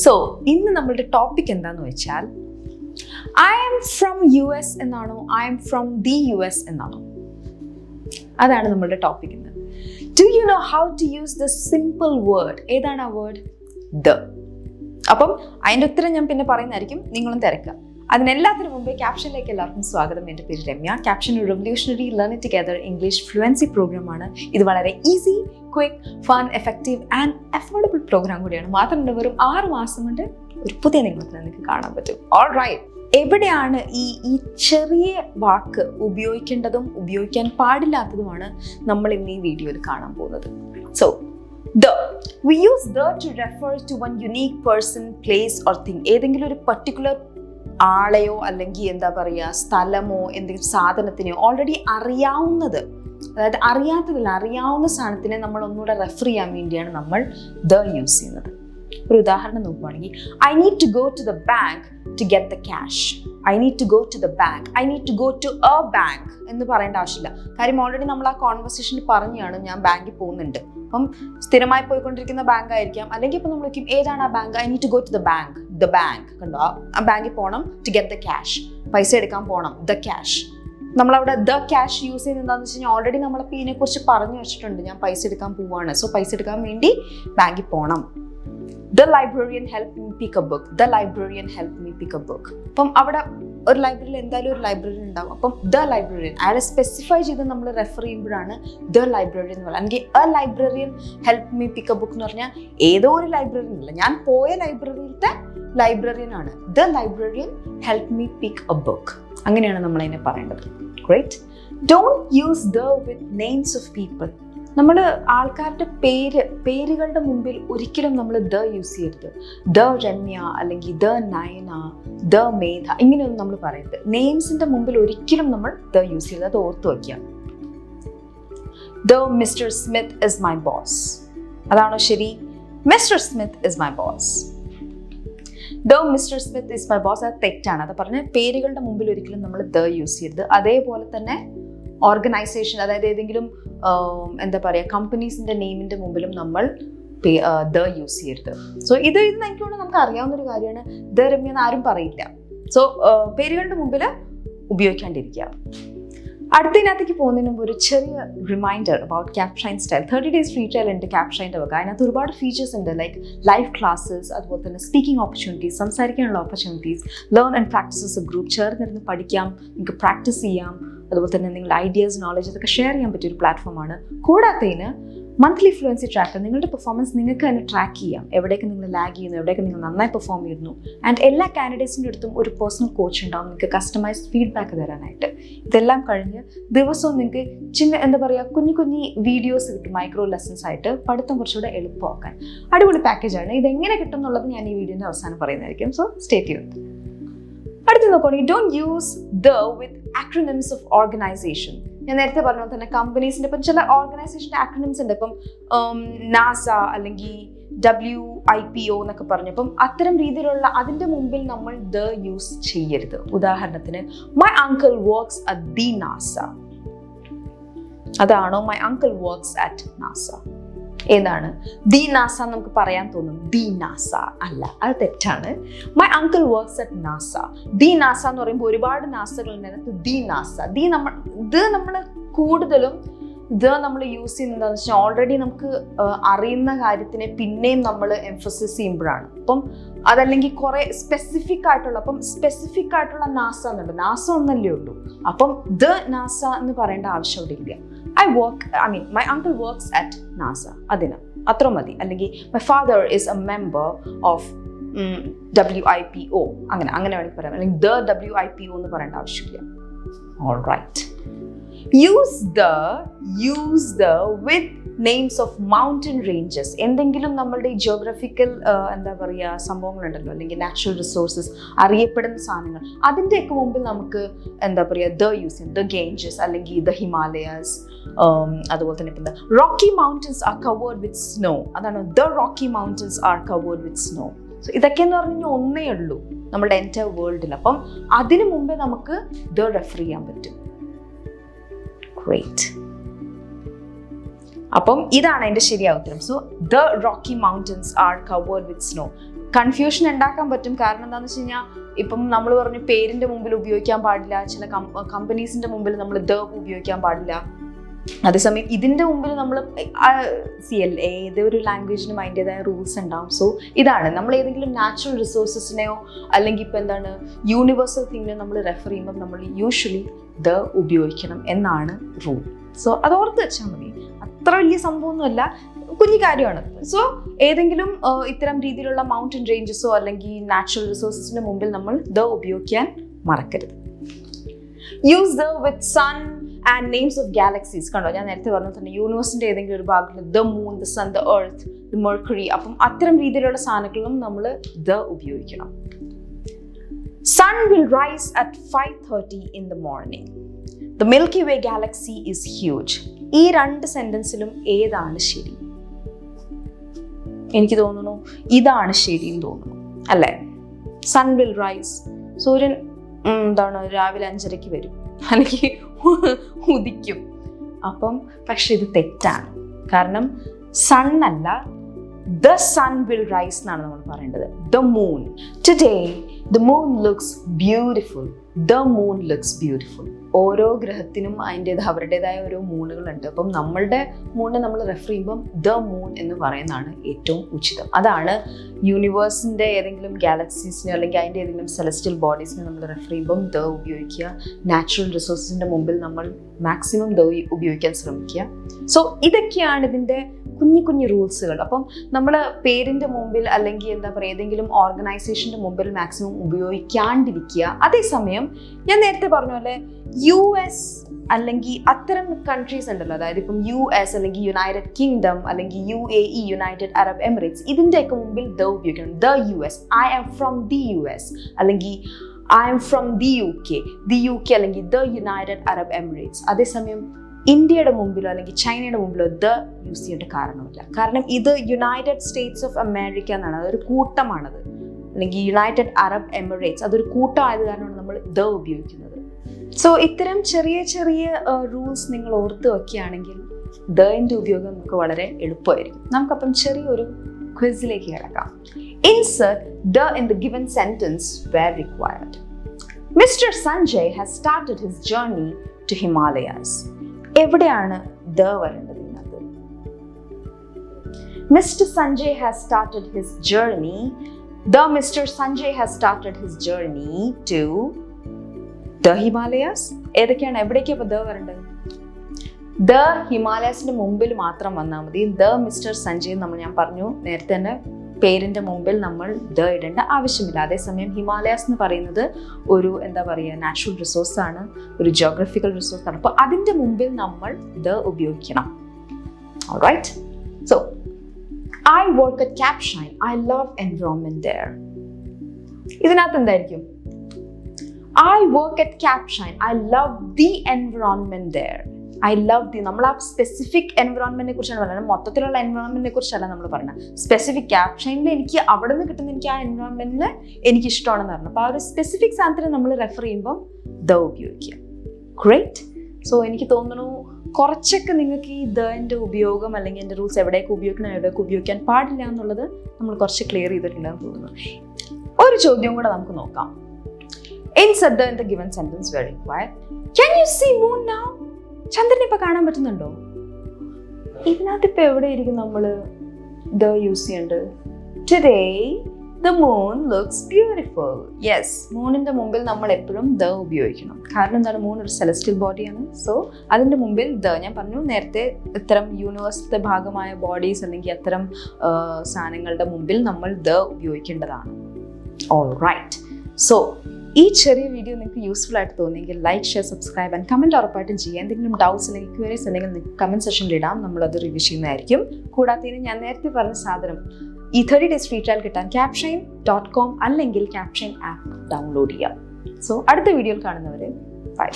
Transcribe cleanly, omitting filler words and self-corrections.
So ഇന്ന് നമ്മളുടെ topic എന്താന്ന് വെച്ചാൽ ഐ ആം ഫ്രം US എന്നാണോ I am from the US എന്നാണോ? അതാണ് നമ്മളുടെ ടോപ്പിക് ഇന്ന്. Do you know how to use the simple word? ഏതാണ് ആ വേർഡ്? ദ. അപ്പം അതിൻ്റെ ഉത്തരം ഞാൻ പിന്നെ പറയുന്നതായിരിക്കും, നിങ്ങളും തിരക്കുക. അതിനെല്ലാത്തിനും മുമ്പേ ക്യാപ്ഷനിലേക്ക് എല്ലാവർക്കും സ്വാഗതം. എൻ്റെ പേര് രമ്യ. ക്യാപ്ഷൻ ഒരു revolutionary learn it together English fluency പ്രോഗ്രാമാണ്. ഇത് വളരെ easy, quick, fun, effective and affordable programme കൂടിയാണ്. മാത്രമല്ല വെറും 6 മാസം കൊണ്ട് ഒരു പുതിയ നിങ്ങളത്തിന് നിങ്ങൾക്ക് കാണാൻ പറ്റും. ഓൾ റൈറ്റ്, എവിടെയാണ് ഈ ചെറിയ വാക്ക് ഉപയോഗിക്കേണ്ടതും ഉപയോഗിക്കാൻ പാടില്ലാത്തതുമാണ് നമ്മൾ ഇന്ന് ഈ വീഡിയോയിൽ കാണാൻ പോകുന്നത്. So the. We use the to refer to one unique person, place or thing. ഏതെങ്കിലും ഒരു പർട്ടിക്കുലർ ആളെയോ അല്ലെങ്കിൽ എന്താ പറയുക സ്ഥലമോ എന്തെങ്കിലും സാധനത്തിനെയോ ഓൾറെഡി അറിയാവുന്നത്, അതായത് അറിയാത്തതില്ല അറിയാവുന്ന സാധനത്തിനെ നമ്മൾ ഒന്നുകൂടെ റെഫർ ചെയ്യാൻ വേണ്ടിയാണ് നമ്മൾ ദ യൂസ് ചെയ്യുന്നത്. ഒരു ഉദാഹരണം നോക്കുകയാണെങ്കിൽ I need to go to the bank to get the cash. I need to go to the bank. I need to go to a bank എന്ന് പറയേണ്ട ആവശ്യമില്ല. കാര്യം ഓൾറെഡി നമ്മൾ ആ കോൺവെർസേഷനിൽ പറഞ്ഞാണ് ഞാൻ ബാങ്കിൽ പോകുന്നുണ്ട്. അപ്പം സ്ഥിരമായി പോയിക്കൊണ്ടിരിക്കുന്ന ബാങ്ക് ആയിരിക്കാം. അല്ലെങ്കിൽ ഇപ്പം നമ്മൾ നോക്കും ഏതാണ് ആ bank? I need to go to the bank. The bank കണ്ടോ, ആ ബാങ്കിൽ പോകണം. ടു ഗെറ്റ് ദ ക്യാഷ്, പൈസ എടുക്കാൻ പോകണം. The cash. നമ്മളവിടെ ദ ക്യാഷ് യൂസ് ചെയ്യുന്നത് എന്താണെന്ന് വെച്ച് കഴിഞ്ഞാൽ ഓൾറെഡി നമ്മളിപ്പോൾ ഇതിനെക്കുറിച്ച് പറഞ്ഞു വെച്ചിട്ടുണ്ട്. ഞാൻ പൈസ എടുക്കാൻ പോവാണ്, സോ പൈസ എടുക്കാൻ വേണ്ടി ബാങ്കിൽ പോകണം. The librarian helped me pick a book. The librarian helped me pick a book. അപ്പം അവിടെ ഒരു ലൈബ്രറിയിൽ എന്തായാലും ഒരു ലൈബ്രറിയൻ ഉണ്ടാവും. അപ്പം ദ ലൈബ്രറിയൻ അയാളെ സ്പെസിഫൈ ചെയ്ത് നമ്മൾ റെഫർ ചെയ്യുമ്പോഴാണ് ദ ലൈബ്രറിയൻ എന്ന് പറയുന്നത്. അല്ലെങ്കിൽ A librarian help me pick A book എന്ന് പറഞ്ഞാൽ ഏതോ ഒരു ലൈബ്രറിയൻ അല്ല, ഞാൻ പോയ ലൈബ്രറിയിലത്തെ ലൈബ്രറിയൻ ആണ്. The librarian help me pick A book. അങ്ങനെയാണ് നമ്മൾ അതിനെ പറയേണ്ടത്. Great. Don't use the with names of people. നമ്മൾ ആൾക്കാരുടെ പേരുകളുടെ മുമ്പിൽ ഒരിക്കലും നമ്മൾ ദ യൂസ് ചെയ്യരുത്. ദ രമ്യ അല്ലെങ്കിൽ ദ നയന, ദ മേധ, ഇങ്ങനെയൊന്നും നമ്മൾ പറയരുത്. നെയിംസിന്റെ മുമ്പിൽ ഒരിക്കലും നമ്മൾ ദ യൂസ് ചെയ്യരുത്. അത് ഓർത്ത് വയ്ക്കുക. The mister Smith is my boss. അതാണോ ശരി? Mister Smith is my boss. The mister Smith is my boss അത് തെറ്റാണ്. അത് പറഞ്ഞ പേരുകളുടെ മുമ്പിൽ ഒരിക്കലും നമ്മൾ ദ യൂസ് ചെയ്യരുത്. അതേപോലെ തന്നെ ഓർഗനൈസേഷൻ, അതായത് ഏതെങ്കിലും എന്താ പറയുക കമ്പനീസിൻ്റെ നെയിമിൻ്റെ മുമ്പിലും നമ്മൾ ദ യൂസ് ചെയ്യരുത്. സോ ഇത് എനിക്ക് തോന്നുന്നു നമുക്ക് അറിയാവുന്നൊരു കാര്യമാണ്. ദ രമ്യ എന്ന് ആരും പറയില്ല. സോ പേരുകളുടെ മുമ്പിൽ ഉപയോഗിക്കാണ്ടിരിക്കുക. അടുത്തതിനകത്തേക്ക് പോകുന്നതിന് മുമ്പ് ഒരു ചെറിയ reminder about Capshine style. 30 days free trial ഉണ്ട് ക്യാപ്ഷൈൻ്റെ വക. അതിനകത്ത് ഒരുപാട് ഫീച്ചേഴ്സ് ഉണ്ട്. ലൈക്ക് ലൈവ് ക്ലാസ്സസ്, അതുപോലെ തന്നെ സ്പീക്കിംഗ് ഓപ്പർച്യൂണിറ്റീസ്, സംസാരിക്കാനുള്ള opportunities, learn and practices group, ചേർന്നിരുന്ന് പഠിക്കാം, നിങ്ങൾക്ക് പ്രാക്ടീസ് ചെയ്യാം. അതുപോലെ തന്നെ നിങ്ങളുടെ ഐഡിയാസ്, നോളജ് ഇതൊക്കെ ഷെയർ ചെയ്യാൻ പറ്റിയ ഒരു പ്ലാറ്റ്ഫോമാണ്. കൂടാത്തതിന് മന്ത്ലി ഫ്ലുവൻസി ട്രാക്കർ, നിങ്ങളുടെ പെർഫോമൻസ് നിങ്ങൾക്ക് തന്നെ ട്രാക്ക് ചെയ്യാം. എവിടെയൊക്കെ നിങ്ങൾ ലാഗ് ചെയ്യുന്നു, എവിടെയൊക്കെ നിങ്ങൾ നന്നായി പെർഫോം ചെയ്യുന്നു. ആൻഡ് എല്ലാ കാൻഡിഡേറ്റ്സിൻ്റെ അടുത്തും ഒരു പേഴ്സണൽ കോച്ച് ഉണ്ടാവും നിങ്ങൾക്ക് കസ്റ്റമൈസ്ഡ് ഫീഡ്ബാക്ക് തരാനായിട്ട്. ഇതെല്ലാം കഴിഞ്ഞ് ദിവസവും നിങ്ങൾക്ക് എന്താ പറയുക കുഞ്ഞു വീഡിയോസ് കിട്ടും, മൈക്രോ ലെസൺസ് ആയിട്ട് പഠിത്തം കുറച്ചുകൂടെ എളുപ്പമാക്കാൻ. അടിപൊളി പാക്കേജാണ്. ഇതെങ്ങനെ കിട്ടും എന്നുള്ളത് ഞാൻ ഈ വീഡിയോൻ്റെ അവസാനം പറയുന്നതായിരിക്കും. So stay tuned. അടുത്ത് നോക്കുകയാണെങ്കിൽ don't use the with acronyms of organization. ഞാൻ നേരത്തെ പറഞ്ഞ പോലെ തന്നെ കമ്പനീസിൻ്റെ ഇപ്പം ചില ഓർഗനൈസേഷൻ്റെ ആക്രോണിംസ് ഉണ്ട്. ഇപ്പം നാസ അല്ലെങ്കിൽ WIPO എന്നൊക്കെ പറഞ്ഞപ്പം അത്തരം രീതിയിലുള്ള അതിൻ്റെ മുമ്പിൽ നമ്മൾ ദ യൂസ് ചെയ്യരുത്. ഉദാഹരണത്തിന് my uncle works at the NASA. അതാണോ my uncle works at NASA? ഏതാണ്? ദി നാസ നമുക്ക് പറയാൻ തോന്നും. ദി നാസ അല്ല, അത് തെറ്റാണ്. My uncle works at NASA. The NASA എന്ന് പറയുമ്പോൾ ഒരുപാട് നാസകൾ ഉണ്ട്. ദി നാസ, നമ്മൾ കൂടുതലും നമ്മൾ യൂസ് ചെയ്യുന്നത് എന്താണെന്ന് വെച്ചാൽ ഓൾറെഡി നമുക്ക് അറിയുന്ന കാര്യത്തിനെ പിന്നെയും നമ്മൾ എംഫസിസ് ചെയ്യുമ്പോഴാണ്. അപ്പം അതല്ലെങ്കിൽ കുറേ സ്പെസിഫിക് ആയിട്ടുള്ള നാസ എന്നുണ്ട്. നാസ ഒന്നല്ലേ ഉള്ളൂ. അപ്പം ദ നാസ എന്ന് പറയേണ്ട ആവശ്യം അവിടെ ഇല്ല. my uncle works at NASA. അതിന് അത്ര മതി. അല്ലെങ്കിൽ my father is a member of WIPO. അങ്ങനെ വേണമെങ്കിൽ പറയാം. അല്ലെങ്കിൽ the WIPO എന്ന് പറയേണ്ട ആവശ്യമില്ല. All right. Use the with names of mountain ranges. എന്തെങ്കിലും നമ്മളുടെ ജിയോഗ്രഫിക്കൽ എന്താ പറയുക സംഭവങ്ങളുണ്ടല്ലോ, അല്ലെങ്കിൽ നാച്ചുറൽ റിസോഴ്സസ്, അറിയപ്പെടുന്ന സാധനങ്ങൾ, അതിൻ്റെയൊക്കെ മുമ്പിൽ നമുക്ക് എന്താ പറയുക ദ യൂസ് ചെയ്യും. ദ ഗേഞ്ചസ് അല്ലെങ്കിൽ ദ ഹിമാലയാസ്. അതുപോലെ തന്നെ ഇപ്പം Rocky Mountains are covered with snow. അതാണ് the Rocky Mountains are covered with snow. So ഇതൊക്കെ എന്ന് പറഞ്ഞു കഴിഞ്ഞാൽ ഒന്നേ ഉള്ളൂ നമ്മുടെ എൻറ്റയർ വേൾഡിൽ. അപ്പം അതിനു മുമ്പേ നമുക്ക് ദ റെഫർ ചെയ്യാൻ പറ്റും. ഗ്രേറ്റ്. അപ്പം ഇതാണ് അതിൻ്റെ ശരിയായ ഉത്തരം. So the Rocky Mountains are covered with snow. Confusion ഉണ്ടാക്കാൻ പറ്റും. കാരണം എന്താണെന്ന് വെച്ച് കഴിഞ്ഞാൽ ഇപ്പം നമ്മൾ പറഞ്ഞു പേരിൻ്റെ മുമ്പിൽ ഉപയോഗിക്കാൻ പാടില്ല, ചില കമ്പനീസിൻ്റെ മുമ്പിൽ നമ്മൾ ദ ഉപയോഗിക്കാൻ പാടില്ല. അതേസമയം ഇതിൻ്റെ മുമ്പിൽ നമ്മൾ ഏതൊരു ലാംഗ്വേജിനും അതിൻ്റെതായ റൂൾസ് ഉണ്ടാവും. സോ ഇതാണ് നമ്മൾ ഏതെങ്കിലും നാച്ചുറൽ റിസോഴ്സസിനെയോ അല്ലെങ്കിൽ ഇപ്പം എന്താണ് യൂണിവേഴ്സൽ തിങ്ങിനെയോ നമ്മൾ റെഫർ ചെയ്യുമ്പോൾ നമ്മൾ യൂഷ്വലി ദ ഉപയോഗിക്കണം എന്നാണ് റൂൾ. സോ അത് ഓർത്ത് വെച്ചാൽ മതി, അത്ര വലിയ സംഭവമൊന്നുമല്ല, കുഞ്ഞു കാര്യമാണ്. സോ ഏതെങ്കിലും ഇത്തരം രീതിയിലുള്ള മൗണ്ടൻ റേഞ്ചസോ അല്ലെങ്കിൽ നാച്ചുറൽ റിസോഴ്സസിൻ്റെ മുമ്പിൽ നമ്മൾ ദ ഉപയോഗിക്കാൻ മറക്കരുത്. Use the with sun and names of galaxies. കണ്ടോ, ഞാൻ നേരത്തെ പറഞ്ഞ തന്നെ യൂണിവേഴ്സിൻ്റെ ഏതെങ്കിലും ഒരു ഭാഗത്തിൽ the moon, the sun, the earth, the mercury, അപ്പം അത്തരം രീതിയിലുള്ള സാധനങ്ങളും നമ്മൾ ദ ഉപയോഗിക്കണം. Sun will rise at 5:30 in the morning. The Milky Way galaxy is huge. ഈ 2 സെന്റൻസിലും ഏതാണ് ശരി? എനിക്ക് തോന്നുന്നു ഇതാണ് ശരിയെന്ന് തോന്നുന്നു, അല്ലേ? സൺ വിൽ റൈസ്, സൂര്യൻ എന്താണ് രാവിലെ 5:30 വരും അല്ലെങ്കിൽ ഉദിക്കും. അപ്പം പക്ഷെ ഇത് തെറ്റാണ്. കാരണം സൺ അല്ല, the sun will rise എന്നാണ് നമ്മൾ പറയേണ്ടത്. The moon. Today the moon looks beautiful. The moon looks beautiful. ഓരോ ഗ്രഹത്തിനും അവരുടേതായ ഓരോ മൂണുകളുണ്ട്. അപ്പം നമ്മളുടെ മൂണിനെ നമ്മൾ റെഫർ ചെയ്യുമ്പം ദ മൂൺ എന്ന് പറയുന്നതാണ് ഏറ്റവും ഉചിതം. അതാണ് യൂണിവേഴ്സിൻ്റെ ഏതെങ്കിലും ഗാലക്സീസിനെ അല്ലെങ്കിൽ അതിൻ്റെ ഏതെങ്കിലും സെലസ്റ്റിയൽ ബോഡീസിനെ നമ്മൾ റെഫർ ചെയ്യുമ്പം ദ ഉപയോഗിക്കുക. നാച്ചുറൽ റിസോഴ്സിൻ്റെ മുമ്പിൽ നമ്മൾ മാക്സിമം ദ ഉപയോഗിക്കാൻ ശ്രമിക്കുക. സോ ഇതൊക്കെയാണ് ഇതിൻ്റെ കുഞ്ഞു കുഞ്ഞു റൂൾസുകൾ. അപ്പം നമ്മൾ പേരിൻ്റെ മുമ്പിൽ അല്ലെങ്കിൽ എന്താ പറയുക ഏതെങ്കിലും ഓർഗനൈസേഷൻ്റെ മുമ്പിൽ മാക്സിമം ഉപയോഗിക്കാണ്ടിരിക്കുക. അതേസമയം ഞാൻ നേരത്തെ പറഞ്ഞ പോലെ US അല്ലെങ്കിൽ അത്തരം കൺട്രീസ് ഉണ്ടല്ലോ, അതായത് ഇപ്പം US അല്ലെങ്കിൽ യുണൈറ്റഡ് കിങ്ഡം അല്ലെങ്കിൽ UAE യുണൈറ്റഡ് അറബ് എമിറേറ്റ്സ്, ഇതിൻ്റെയൊക്കെ മുമ്പിൽ ദ ഉപയോഗിക്കണം. The US, I am from the US അല്ലെങ്കിൽ I am from the UK അല്ലെങ്കിൽ ദ യുണൈറ്റഡ് അറബ് എമിറേറ്റ്സ്. അതേസമയം ഇന്ത്യയുടെ മുമ്പിലോ അല്ലെങ്കിൽ ചൈനയുടെ മുമ്പിലോ ദ യൂസ് ചെയ്യേണ്ട കാരണമില്ല. കാരണം ഇത് യുണൈറ്റഡ് സ്റ്റേറ്റ്സ് ഓഫ് അമേരിക്ക എന്നാണ്, അതൊരു കൂട്ടമാണത്. അല്ലെങ്കിൽ യുണൈറ്റഡ് അറബ് എമിറേറ്റ്സ്, അതൊരു കൂട്ടമായത് കാരണമാണ് നമ്മൾ ദ ഉപയോഗിക്കുന്നത്. സോ ഇത്തരം ചെറിയ ചെറിയ റൂൾസ് നിങ്ങൾ ഓർത്ത് വയ്ക്കുകയാണെങ്കിൽ ദൻ്റെ ഉപയോഗം നമുക്ക് വളരെ എളുപ്പമായിരിക്കും. നമുക്കപ്പം ചെറിയൊരു ക്വിസിലേക്ക് കിടക്കാം. Insert the in the given sentence where required. Mister Sanjay has started his journey to Himalayas. എവിടെയാണ് ദ വരേണ്ടത് ഇതിനകത്ത്? Mister Sanjay has started his journey. The Mister Sanjay has started his journey to the Himalayas. ഏതൊക്കെയാണ്, എവിടേക്കാണ് ദ വരേണ്ടത്? ദ ഹിമാലയാസിന്റെ മുമ്പിൽ മാത്രം വന്നാൽ മതി. ദ മിസ്റ്റർ സഞ്ജയ് ഞാൻ പറഞ്ഞു നേരത്തെ തന്നെ, പേരിൻ്റെ മുമ്പിൽ നമ്മൾ ദ ഇടേണ്ട ആവശ്യമില്ല. അതേസമയം ഹിമാലയാസ് എന്ന് പറയുന്നത് ഒരു എന്താ പറയുക നാച്ചുറൽ റിസോഴ്സാണ്, ഒരു ജോഗ്രഫിക്കൽ റിസോഴ്സാണ്. അപ്പോൾ അതിൻ്റെ മുമ്പിൽ നമ്മൾ ദ ഉപയോഗിക്കണം. Alright. So I work at Capshine. I love environment there. ഇതിനകത്ത് എന്തായിരിക്കും? I work at Capshine. I love the environment there. I love the. നമ്മൾ ആ സ്പെസിഫിക് എൻവയോൺമെന്റിനെ കുറിച്ചാണ് പറയുന്നത്, മൊത്തത്തിലുള്ള എൻവയോൺമെന്റിനെ കുറിച്ചല്ല നമ്മൾ പറഞ്ഞത്. സ്പെസിഫിക് Capshineൽ എനിക്ക് അവിടെ നിന്ന് കിട്ടുന്ന എനിക്ക് ആ എൻവയോൺമെന്റിൽ എനിക്ക് ഇഷ്ടമാണെന്ന് പറഞ്ഞു. അപ്പോൾ ആ ഒരു സ്പെസിഫിക് സാധനത്തിന് നമ്മൾ റെഫർ ചെയ്യുമ്പോൾ ദ ഉപയോഗിക്കുക. ഗ്രേറ്റ്. സോ എനിക്ക് തോന്നുന്നു കുറച്ചൊക്കെ നിങ്ങൾക്ക് ഈ ദൻ്റെ ഉപയോഗം അല്ലെങ്കിൽ എൻ്റെ റൂൾസ് എവിടെയൊക്കെ ഉപയോഗിക്കണം എവിടെയൊക്കെ ഉപയോഗിക്കാൻ പാടില്ല എന്നുള്ളത് നമ്മൾ കുറച്ച് ക്ലിയർ ചെയ്തിട്ടുണ്ടെന്ന് തോന്നുന്നു. ഒരു ചോദ്യം കൂടെ നമുക്ക് നോക്കാം. Insert the in the given sentence where required. Can you see moon now? ചന്ദ്രനെ ഇപ്പൊ കാണാൻ പറ്റുന്നുണ്ടോ? ഇതിനകത്ത് ഇപ്പൊ എവിടെയായിരിക്കും നമ്മൾ ദ യൂസ് ചെയ്യേണ്ടത്? Today the moon looks beautiful. Yes, മൂണിന്റെ മുമ്പിൽ നമ്മൾ എപ്പോഴും ദ ഉപയോഗിക്കണം. കാരണം എന്താണ്, മൂൺ ഒരു സെലസ്റ്റിയൽ ബോഡിയാണ്. സോ അതിന്റെ മുമ്പിൽ ദ, ഞാൻ പറഞ്ഞു നേരത്തെ, ഇത്തരം യൂണിവേഴ്സിന്റെ ഭാഗമായ ബോഡീസ് അല്ലെങ്കിൽ അത്തരം സാധനങ്ങളുടെ മുമ്പിൽ നമ്മൾ ദ ഉപയോഗിക്കേണ്ടതാണ്. All right. സോ ഈ ചെറിയ വീഡിയോ നിങ്ങൾക്ക് യൂസ്ഫുൾ ആയിട്ട് തോന്നിയെങ്കിൽ like, share, subscribe and comment ഉറപ്പായിട്ടും ചെയ്യുക. എന്തെങ്കിലും ഡൗട്ട്സ് അല്ലെങ്കിൽ ക്വയറീസ് ഉണ്ടെങ്കിൽ നിങ്ങൾക്ക് കമൻറ്റ് സെക്ഷനിൽ ഇടാം, നമ്മളത് റിവ്യൂ ചെയ്യുന്നതായിരിക്കും. കൂടാതെ ഞാൻ നേരത്തെ പറഞ്ഞ സാധനം ഈ 30 days ഫ്രീ ട്രയൽ കിട്ടാൻ capshine.com അല്ലെങ്കിൽ Capshine ആപ്പ് ഡൗൺലോഡ് ചെയ്യാം. സോ അടുത്ത വീഡിയോയിൽ കാണുന്നവരെ ബൈ.